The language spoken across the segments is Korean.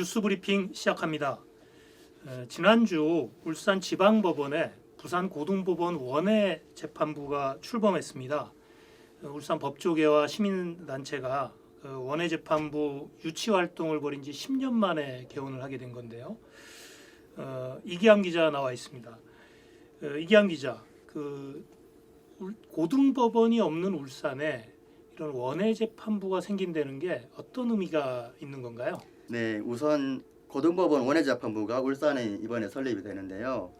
뉴스브리핑 시작합니다. 지난주 울산지방법원에 부산고등법원 원외 재판부가 출범했습니다. 울산 법조계와 시민단체가 원외 재판부 유치 활동을 벌인 지 10년 만에 개원을 하게 된 건데요. 이기환 기자 나와 있습니다. 이기환 기자, 고등법원이 없는 울산에 이런 원외 재판부가 생긴다는 게 어떤 의미가 있는 건가요? 네, 우선 고등법원 원외재판부가 울산에 이번에 설립이 되는데요.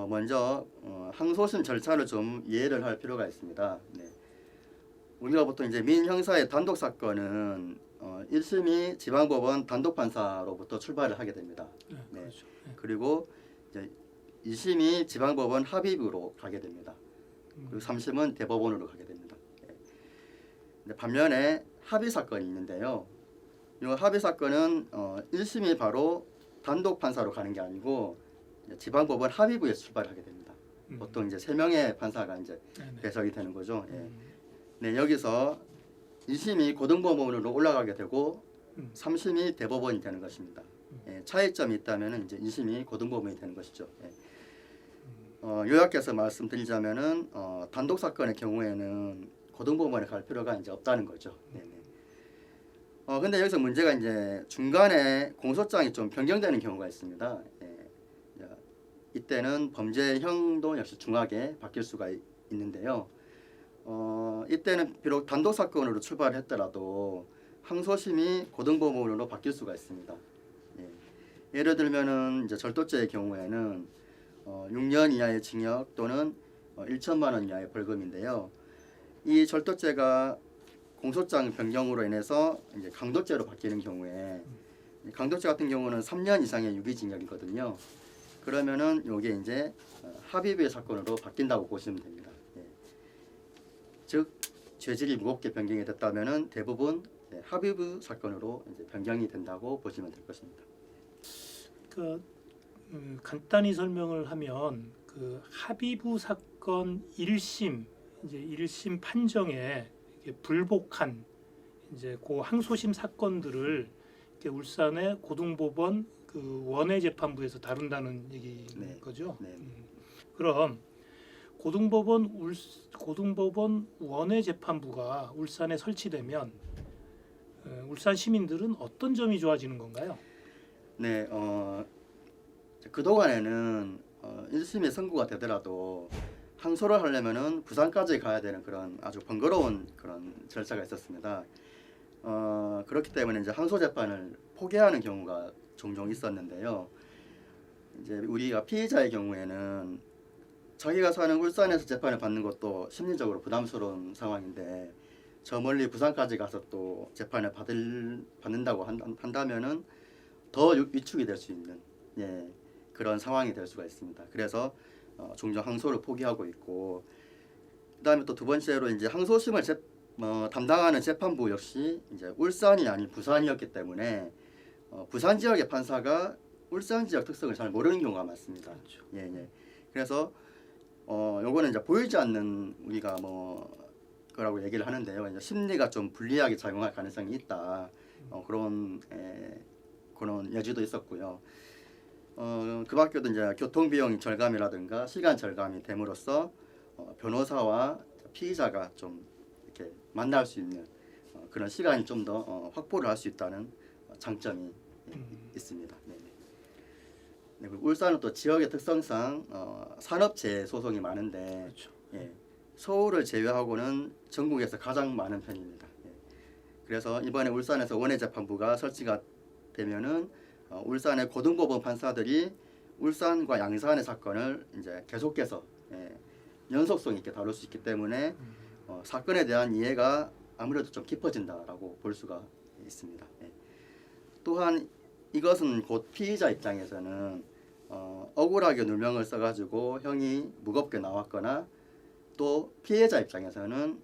먼저 항소심 절차를 좀 이해를 할 필요가 있습니다. 네. 우리가 보통 이제 민형사의 단독 사건은 1심이 지방법원 단독 판사로부터 출발을 하게 됩니다. 네, 그렇죠. 네. 그리고 이제 2심이 지방법원 합의부로 가게 됩니다. 그리고 3심은 대법원으로 가게 됩니다. 네. 반면에 합의 사건이 있는데요. 이 합의 사건은 1심이 바로 단독 판사로 가는 게 아니고 지방법원 합의부에서 출발하게 됩니다. 보통 이제 3명의 판사가 이제 배석이 되는 거죠. 예. 네, 여기서 2심이 고등법원으로 올라가게 되고 3심이 대법원이 되는 것입니다. 예, 차이점이 있다면 이제 2심이 고등법원이 되는 것이죠. 예. 요약해서 말씀드리자면은 단독 사건의 경우에는 고등법원에 갈 필요가 이제 없다는 거죠. 네. 근데 여기서 문제가 이제 중간에 공소장이 좀 변경되는 경우가 있습니다. 예. 이때는 범죄형도 역시 중하게 바뀔 수가 있는데요. 이때는 비록 단독 사건으로 출발했더라도 항소심이 고등법원으로 바뀔 수가 있습니다. 예. 예를 들면은 이제 절도죄의 경우에는 6년 이하의 징역 또는 1천만 원 이하의 벌금인데요. 이 절도죄가 공소장 변경으로 인해서 이제 강도죄로 바뀌는 경우에 강도죄 같은 경우는 3년 이상의 유기징역이거든요. 그러면은 이게 이제 합의부의 사건으로 바뀐다고 보시면 됩니다. 예. 즉 죄질이 무겁게 변경이 됐다면은 대부분 합의부 사건으로 이제 변경이 된다고 보시면 될 것입니다. 간단히 설명을 하면 합의부 사건 1심 이제 1심 판정에 불복한 이제 그 항소심 사건들을 울산의 고등법원 원외 재판부에서 다룬다는 얘기인 거죠. 네. 그럼 고등법원 원외 재판부가 울산에 설치되면 울산 시민들은 어떤 점이 좋아지는 건가요? 네, 그동안에는 1심이 선고가 되더라도 항소를 하려면은 부산까지 가야 되는 그런 아주 번거로운 그런 절차가 있었습니다. 그렇기 때문에 이제 항소 재판을 포기하는 경우가 종종 있었는데요. 이제 우리가 피의자의 경우에는 자기가 사는 울산에서 재판을 받는 것도 심리적으로 부담스러운 상황인데 저 멀리 부산까지 가서 또 재판을 받는다고 한다면은 더 위축이 될 수 있는 그런 상황이 될 수가 있습니다. 그래서 종종 항소를 포기하고 있고, 그다음에 또 두 번째로 이제 항소심을 담당하는 재판부 역시 이제 울산이 아닌 부산이었기 때문에 부산 지역의 판사가 울산 지역 특성을 잘 모르는 경우가 많습니다. 그렇죠. 예. 그래서 요거는 이제 보이지 않는 우리가 거라고 얘기를 하는데요. 이제 심리가 좀 불리하게 작용할 가능성이 있다. 그런 여지도 있었고요. 그 밖에도 이제 교통 비용 절감이라든가 시간 절감이 됨으로써 변호사와 피의자가 좀 이렇게 만날 수 있는 그런 시간이 좀 더 확보를 할 수 있다는 장점이 있습니다. 네, 그리고 울산은 또 지역의 특성상 산업재해 소송이 많은데 그렇죠. 서울을 제외하고는 전국에서 가장 많은 편입니다. 그래서 이번에 울산에서 원외재판부가 설치가 되면은 울산의 고등법원 판사들이 울산과 양산의 사건을 이제 계속해서 연속성 있게 다룰 수 있기 때문에 사건에 대한 이해가 아무래도 좀 깊어진다라고 볼 수가 있습니다. 또한 이것은 곧 피의자 입장에서는 억울하게 누명을 써가지고 형이 무겁게 나왔거나 또 피해자 입장에서는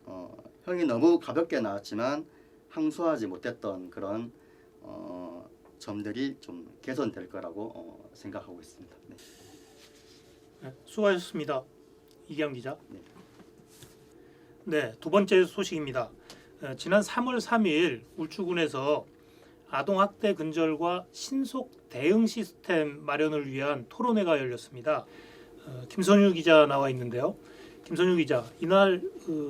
형이 너무 가볍게 나왔지만 항소하지 못했던 그런 점들이 좀 개선될 거라고 생각하고 있습니다. 네. 수고하셨습니다. 이기환 기자. 네, 두 번째 소식입니다. 지난 3월 3일 울주군에서 아동 학대 근절과 신속 대응 시스템 마련을 위한 토론회가 열렸습니다. 김선유 기자 나와 있는데요. 김선유 기자, 이날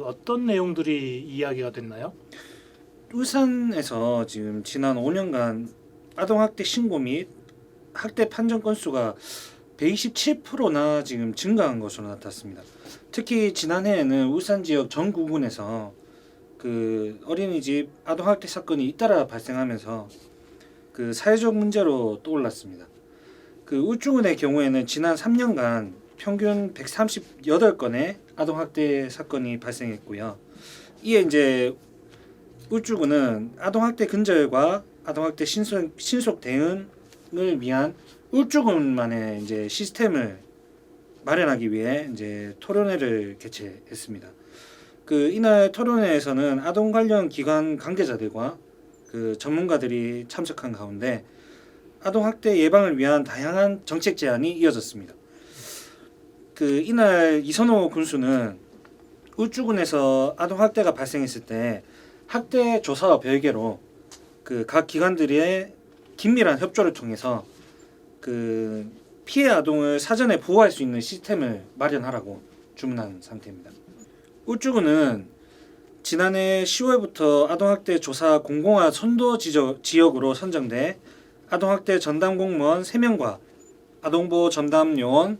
어떤 내용들이 이야기가 됐나요? 울산에서 지금 지난 5년간 아동학대 신고 및 학대 판정 건수가 127%나 지금 증가한 것으로 나타났습니다. 특히 지난해에는 울산 지역 전 구군에서 그 어린이집 아동학대 사건이 잇따라 발생하면서 그 사회적 문제로 떠올랐습니다. 그 울주군의 경우에는 지난 3년간 평균 138건의 아동학대 사건이 발생했고요. 이에 이제 울주군은 아동학대 근절과 아동학대 신속 대응을 위한 울주군만의 이제 시스템을 마련하기 위해 이제 토론회를 개최했습니다. 그 이날 토론회에서는 아동 관련 기관 관계자들과 그 전문가들이 참석한 가운데 아동학대 예방을 위한 다양한 정책 제안이 이어졌습니다. 그 이날 이선호 군수는 울주군에서 아동학대가 발생했을 때 학대 조사와 별개로 그 각 기관들의 긴밀한 협조를 통해서 그 피해 아동을 사전에 보호할 수 있는 시스템을 마련하라고 주문한 상태입니다. 울주군은 지난해 10월부터 아동학대 조사 공공화 선도 지역으로 선정돼 아동학대 전담 공무원 3명과 아동보호 전담 요원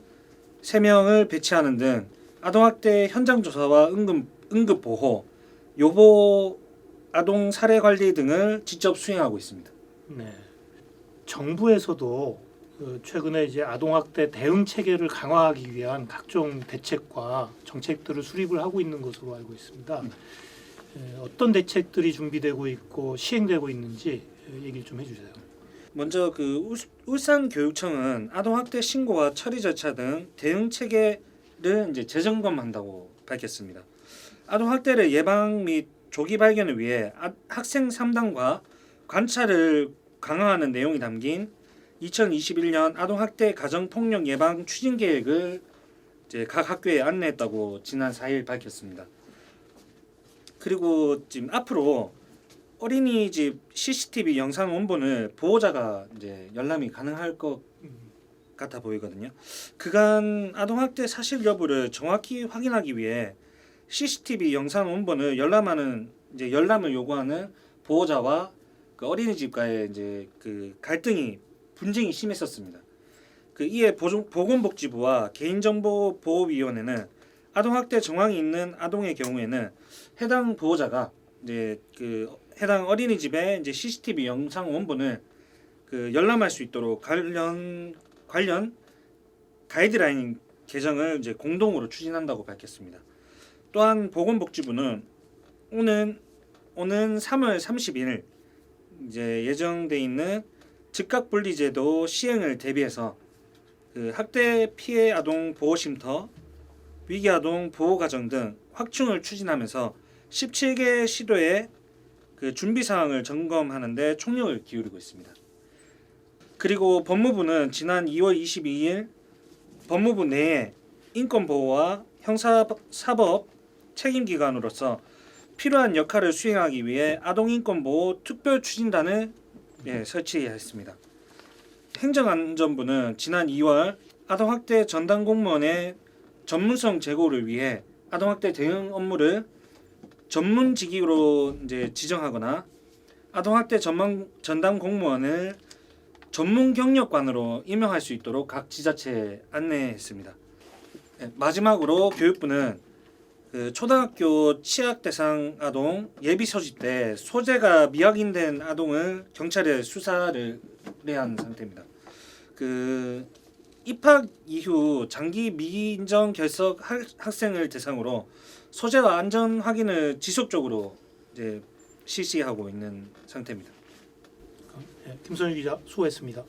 3명을 배치하는 등 아동학대 현장 조사와 응급보호, 요보 아동 사례 관리 등을 직접 수행하고 있습니다. 네. 정부에서도 최근에 이제 아동학대 대응 체계를 강화하기 위한 각종 대책과 정책들을 수립을 하고 있는 것으로 알고 있습니다. 어떤 대책들이 준비되고 있고 시행되고 있는지 얘기를 좀 해주세요. 먼저 그 울산교육청은 아동학대 신고와 처리 절차 등 대응 체계를 이제 재점검한다고 밝혔습니다. 아동학대를 예방 및 조기 발견을 위해 학생 상담과 관찰을 강화하는 내용이 담긴 2021년 아동학대 가정폭력 예방 추진 계획을 이제 각 학교에 안내했다고 지난 4일 밝혔습니다. 그리고 지금 앞으로 어린이집 CCTV 영상 원본을 보호자가 이제 열람이 가능할 것 같아 보이거든요. 그간 아동학대 사실 여부를 정확히 확인하기 위해 CCTV 영상 원본을 열람을 요구하는 보호자와 그 어린이집과의 이제 그 갈등이 분쟁이 심했었습니다. 그 이에 보건복지부와 개인정보보호위원회는 아동학대 정황이 있는 아동의 경우에는 해당 보호자가 이제 그 해당 어린이집의 이제 CCTV 영상 원본을 그 열람할 수 있도록 관련 가이드라인 개정을 이제 공동으로 추진한다고 밝혔습니다. 또한 보건복지부는 오는 3월 30일 이제 예정돼 있는 즉각분리제도 시행을 대비해서 그 학대 피해 아동 보호쉼터, 위기 아동 보호가정 등 확충을 추진하면서 17개 시도의 그 준비 사항을 점검하는데 총력을 기울이고 있습니다. 그리고 법무부는 지난 2월 22일 법무부 내에 인권보호와 형사사법 책임기관으로서 필요한 역할을 수행하기 위해 아동인권보호 특별추진단을 설치했습니다. 행정안전부는 지난 2월 아동학대 전담 공무원의 전문성 제고를 위해 아동학대 대응 업무를 전문직으로 이제 지정하거나 아동학대 전담 공무원을 전문 경력관으로 임명할 수 있도록 각 지자체에 안내했습니다. 마지막으로 교육부는 그 초등학교 취약 대상 아동 예비 소집 때 소재가 미확인된 아동을 경찰에 수사를 의뢰한 상태입니다. 그 입학 이후 장기 미인정 결석 학생을 대상으로 소재와 안전 확인을 지속적으로 이제 실시하고 있는 상태입니다. 네, 김선유 기자 수고했습니다.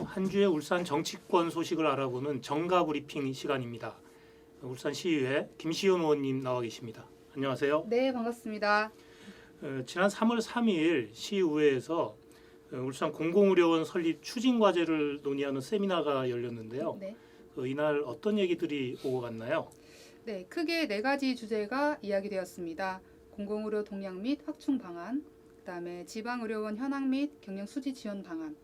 한 주의 울산 정치권 소식을 알아보는 정가 브리핑 시간입니다. 울산시의회 김시현 의원님 나와 계십니다. 안녕하세요. 네, 반갑습니다. 지난 3월 3일 시의회에서 울산 공공의료원 설립 추진 과제를 논의하는 세미나가 열렸는데요. 네. 이날 어떤 얘기들이 오고 갔나요? 네, 크게 네 가지 주제가 이야기되었습니다. 공공의료 동향 및 확충 방안, 그다음에 지방의료원 현황 및 경영 수지 지원 방안,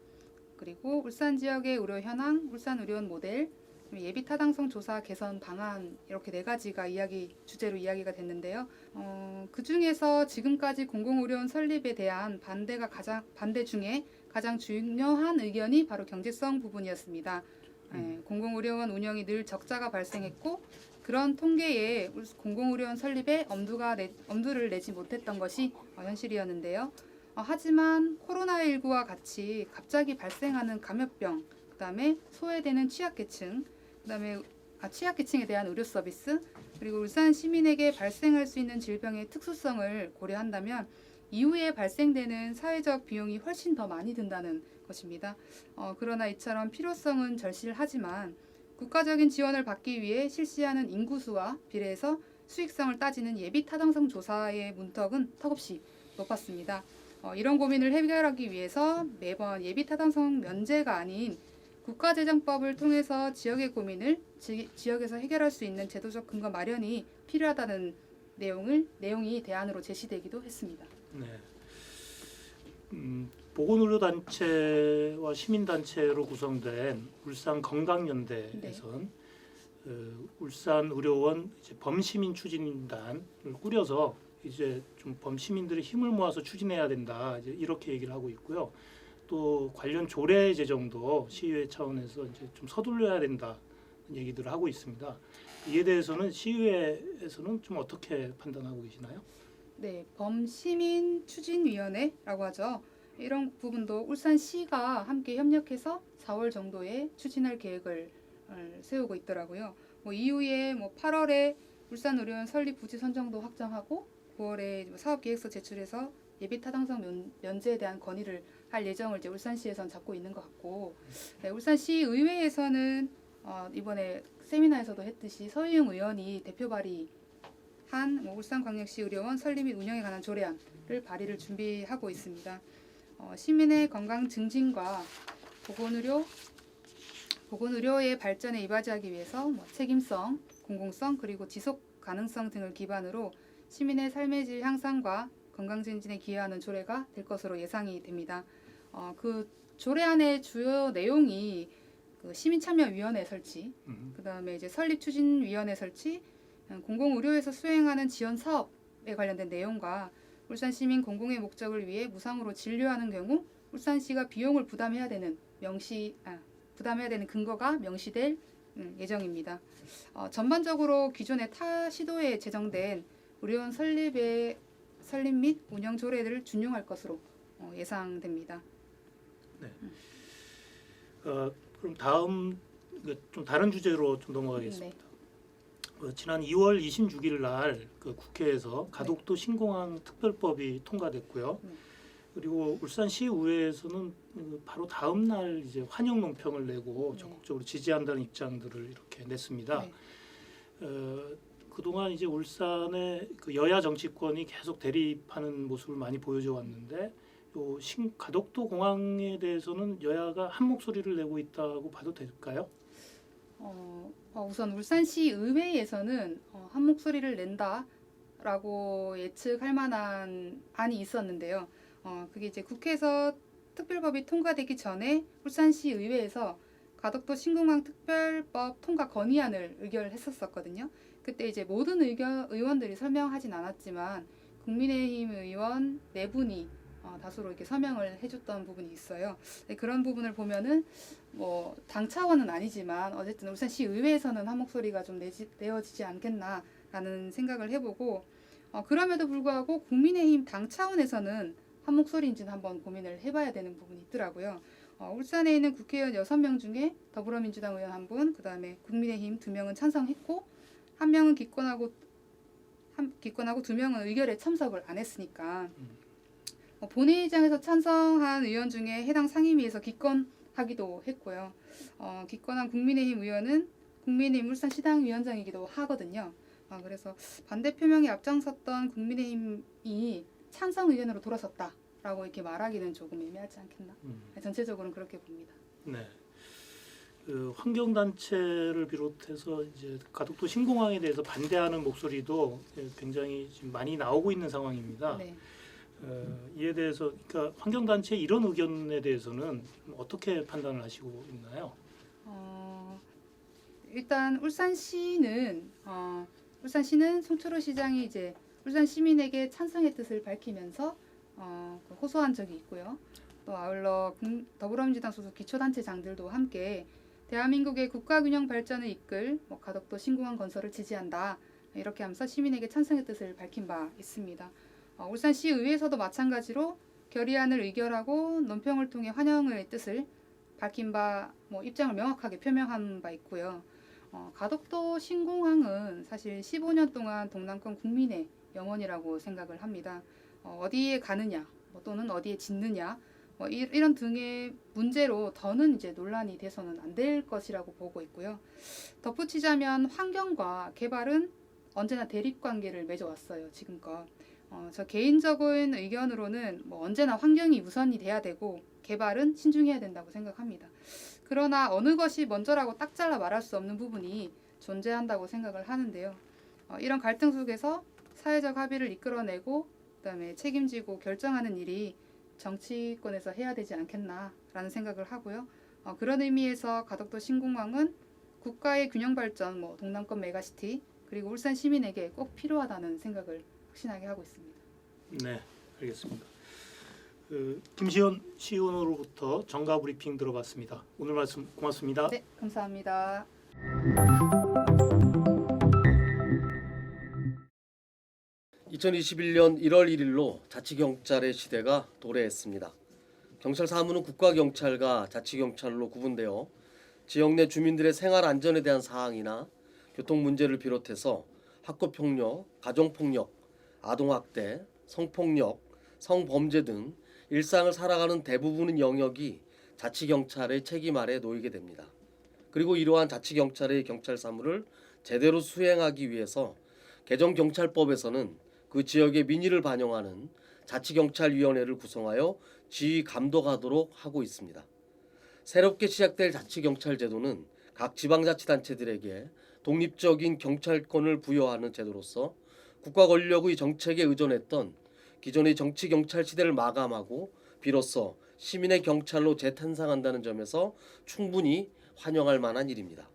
그리고 울산 지역의 의료 현황, 울산 의료원 모델, 예비 타당성 조사 개선 방안 이렇게 네 가지가 주제로 이야기가 됐는데요. 그 중에서 지금까지 공공의료원 설립에 대한 반대 중에 가장 중요한 의견이 바로 경제성 부분이었습니다. 공공의료원 운영이 늘 적자가 발생했고 그런 통계에 공공의료원 설립에 엄두를 내지 못했던 것이 현실이었는데요. 하지만 코로나19와 같이 갑자기 발생하는 감염병, 그다음에 소외되는 취약계층, 그다음에 취약계층에 대한 의료 서비스, 그리고 울산 시민에게 발생할 수 있는 질병의 특수성을 고려한다면 이후에 발생되는 사회적 비용이 훨씬 더 많이 든다는 것입니다. 그러나 이처럼 필요성은 절실하지만 국가적인 지원을 받기 위해 실시하는 인구수와 비례해서 수익성을 따지는 예비 타당성 조사의 문턱은 턱없이 높았습니다. 이런 고민을 해결하기 위해서 매번 예비 타당성 면제가 아닌 국가재정법을 통해서 지역의 고민을 지역에서 해결할 수 있는 제도적 근거 마련이 필요하다는 내용이 대안으로 제시되기도 했습니다. 네. 보건의료단체와 시민단체로 구성된 울산 건강연대에선 울산의료원 범시민 추진단을 꾸려서 이제 좀 범시민들의 힘을 모아서 추진해야 된다, 이제 이렇게 얘기를 하고 있고요. 또 관련 조례 제정도 시의회 차원에서 이제 좀 서둘러야 된다 얘기들을 하고 있습니다. 이에 대해서는 시의회에서는 좀 어떻게 판단하고 계시나요? 네, 범시민 추진위원회라고 하죠. 이런 부분도 울산시가 함께 협력해서 4월 정도에 추진할 계획을 세우고 있더라고요. 이후에 8월에 울산의료원 설립 부지 선정도 확정하고 9월에 사업계획서 제출해서 예비 타당성 면제에 대한 건의를 할 예정을 이제 울산시에선 잡고 있는 것 같고, 네, 울산시 의회에서는 이번에 세미나에서도 했듯이 서희영 의원이 대표 발의한 울산광역시 의료원 설립 및 운영에 관한 조례안을 발의를 준비하고 있습니다. 시민의 건강 증진과 보건의료의 발전에 이바지하기 위해서 책임성, 공공성, 그리고 지속 가능성 등을 기반으로 시민의 삶의 질 향상과 건강 증진에 기여하는 조례가 될 것으로 예상이 됩니다. 그 조례안의 주요 내용이 시민참여위원회 설치, 그다음에 이제 설립추진위원회 설치, 공공의료에서 수행하는 지원 사업에 관련된 내용과 울산 시민 공공의 목적을 위해 무상으로 진료하는 경우 울산시가 비용을 부담해야 되는 근거가 명시될 예정입니다. 전반적으로 기존의 타 시도에 제정된 의료원 설립 및 운영 조례들을 준용할 것으로 예상됩니다. 네. 그럼 다음 좀 다른 주제로 좀 넘어가겠습니다. 지난 2월 26일 날 국회에서 가덕도 신공항 특별법이 통과됐고요. 그리고 울산시의회에서는 바로 다음 날 이제 환영 논평을 내고 적극적으로 지지한다는 입장들을 이렇게 냈습니다. 그동안 이제 울산의 여야 정치권이 계속 대립하는 모습을 많이 보여줘 왔는데 가덕도 공항에 대해서는 여야가 한 목소리를 내고 있다고 봐도 될까요? 우선 울산시 의회에서는 한 목소리를 낸다라고 예측할 만한 안이 있었는데요. 그게 이제 국회에서 특별법이 통과되기 전에 울산시 의회에서 가덕도 신공항 특별법 통과 건의안을 의결했었거든요. 그때 이제 모든 의원들이 설명하진 않았지만 국민의힘 의원 4분이 다수로 이렇게 서명을 해줬던 부분이 있어요. 그런 부분을 보면은 당 차원은 아니지만 어쨌든 울산시 의회에서는 한 목소리가 좀 내어지지 않겠나라는 생각을 해보고, 그럼에도 불구하고 국민의힘 당 차원에서는 한 목소리인지는 한번 고민을 해봐야 되는 부분이 있더라고요. 울산에 있는 국회의원 6명 중에 더불어민주당 의원 1분, 그 다음에 국민의힘 2명은 찬성했고 1명은 기권하고 2명은 의결에 참석을 안 했으니까 본회의장에서 찬성한 의원 중에 해당 상임위에서 기권하기도 했고요. 기권한 국민의힘 의원은 국민의힘 울산시당위원장이기도 하거든요. 그래서 반대 표명에 앞장섰던 국민의힘이 찬성 의견으로 돌아섰다라고 이렇게 말하기는 조금 애매하지 않겠나? 전체적으로는 그렇게 봅니다. 네. 그 환경 단체를 비롯해서 이제 가덕도 신공항에 대해서 반대하는 목소리도 굉장히 지금 많이 나오고 있는 상황입니다. 네. 이에 대해서 그러니까 환경 단체 이런 의견에 대해서는 어떻게 판단을 하시고 있나요? 일단 울산시는 송철호 시장이 이제 울산 시민에게 찬성의 뜻을 밝히면서 호소한 적이 있고요. 또 아울러 더불어민주당 소속 기초단체장들도 함께 대한민국의 국가균형 발전을 이끌 가덕도 신공항 건설을 지지한다 이렇게 하면서 시민에게 찬성의 뜻을 밝힌 바 있습니다. 울산시의회에서도 마찬가지로 결의안을 의결하고 논평을 통해 환영의 뜻을 밝힌 바 입장을 명확하게 표명한 바 있고요. 가덕도 신공항은 사실 15년 동안 동남권 국민의 영원이라고 생각을 합니다. 어디에 가느냐 또는 어디에 짓느냐 이런 등의 문제로 더는 이제 논란이 돼서는 안 될 것이라고 보고 있고요. 덧붙이자면 환경과 개발은 언제나 대립 관계를 맺어왔어요. 지금껏. 저 개인적인 의견으로는 언제나 환경이 우선이 돼야 되고 개발은 신중해야 된다고 생각합니다. 그러나 어느 것이 먼저라고 딱 잘라 말할 수 없는 부분이 존재한다고 생각을 하는데요. 이런 갈등 속에서 사회적 합의를 이끌어내고 그다음에 책임지고 결정하는 일이 정치권에서 해야 되지 않겠나라는 생각을 하고요. 그런 의미에서 가덕도 신공항은 국가의 균형 발전, 동남권 메가시티 그리고 울산 시민에게 꼭 필요하다는 생각을 확신하게 하고 있습니다. 네, 알겠습니다. 김시현 시의원으로부터 정가 브리핑 들어봤습니다. 오늘 말씀 고맙습니다. 네, 감사합니다. (2021년 1월 1일로) 자치경찰의 시대가 도래했습니다. 경찰 사무는 국가경찰과 자치경찰로 구분되어 지역 내 주민들의 생활 안전에 대한 사항이나 교통 문제를 비롯해서 학교폭력, 가정폭력, 아동학대, 성폭력, 성범죄 등 일상을 살아가는 대부분의 영역이 자치경찰의 책임 아래 놓이게 됩니다. 그리고 이러한 자치경찰의 경찰 사무를 제대로 수행하기 위해서 개정경찰법에서는 그 지역의 민의를 반영하는 자치경찰위원회를 구성하여 지휘 감독하도록 하고 있습니다. 새롭게 시작될 자치경찰 제도는 각 지방자치단체들에게 독립적인 경찰권을 부여하는 제도로서 국가 권력의 정책에 의존했던 기존의 정치경찰 시대를 마감하고 비로소 시민의 경찰로 재탄생한다는 점에서 충분히 환영할 만한 일입니다.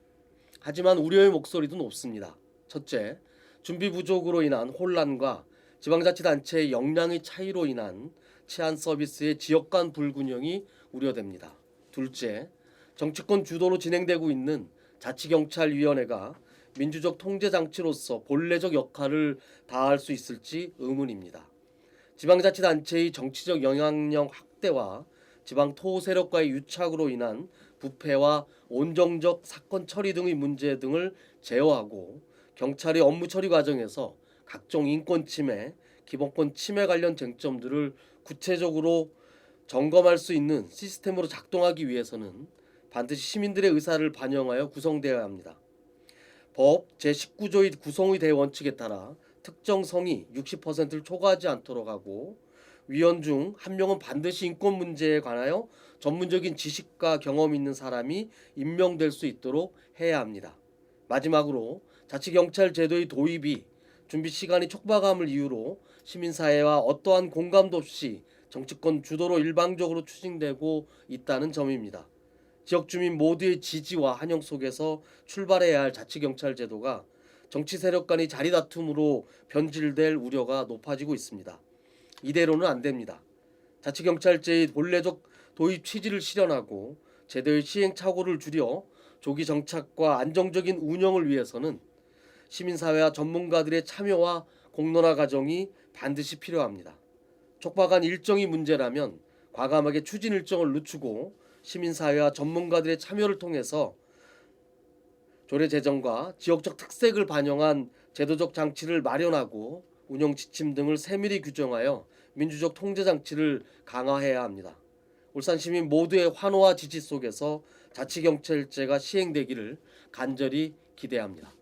하지만 우려의 목소리도 높습니다. 첫째, 준비 부족으로 인한 혼란과 지방자치단체의 역량의 차이로 인한 치안 서비스의 지역 간 불균형이 우려됩니다. 둘째, 정치권 주도로 진행되고 있는 자치경찰위원회가 민주적 통제장치로서 본래적 역할을 다할 수 있을지 의문입니다. 지방자치단체의 정치적 영향력 확대와 지방 토호 세력과의 유착으로 인한 부패와 온정적 사건 처리 등의 문제 등을 제어하고 경찰의 업무 처리 과정에서 각종 인권 침해, 기본권 침해 관련 쟁점들을 구체적으로 점검할 수 있는 시스템으로 작동하기 위해서는 반드시 시민들의 의사를 반영하여 구성되어야 합니다. 법 제19조의 구성의 대원칙에 따라 특정 성이 60%를 초과하지 않도록 하고 위원 중 한 명은 반드시 인권 문제에 관하여 전문적인 지식과 경험이 있는 사람이 임명될 수 있도록 해야 합니다. 마지막으로 자치경찰 제도의 도입이 준비 시간이 촉박함을 이유로 시민사회와 어떠한 공감도 없이 정치권 주도로 일방적으로 추진되고 있다는 점입니다. 지역 주민 모두의 지지와 환영 속에서 출발해야 할 자치경찰 제도가 정치 세력 간의 자리다툼으로 변질될 우려가 높아지고 있습니다. 이대로는 안 됩니다. 자치경찰제의 본래적 도입 취지를 실현하고 제도의 시행착오를 줄여 조기 정착과 안정적인 운영을 위해서는 시민사회와 전문가들의 참여와 공론화 과정이 반드시 필요합니다. 촉박한 일정이 문제라면 과감하게 추진 일정을 늦추고 시민사회와 전문가들의 참여를 통해서 조례 제정과 지역적 특색을 반영한 제도적 장치를 마련하고 운영 지침 등을 세밀히 규정하여 민주적 통제 장치를 강화해야 합니다. 울산 시민 모두의 환호와 지지 속에서 자치경찰제가 시행되기를 간절히 기대합니다.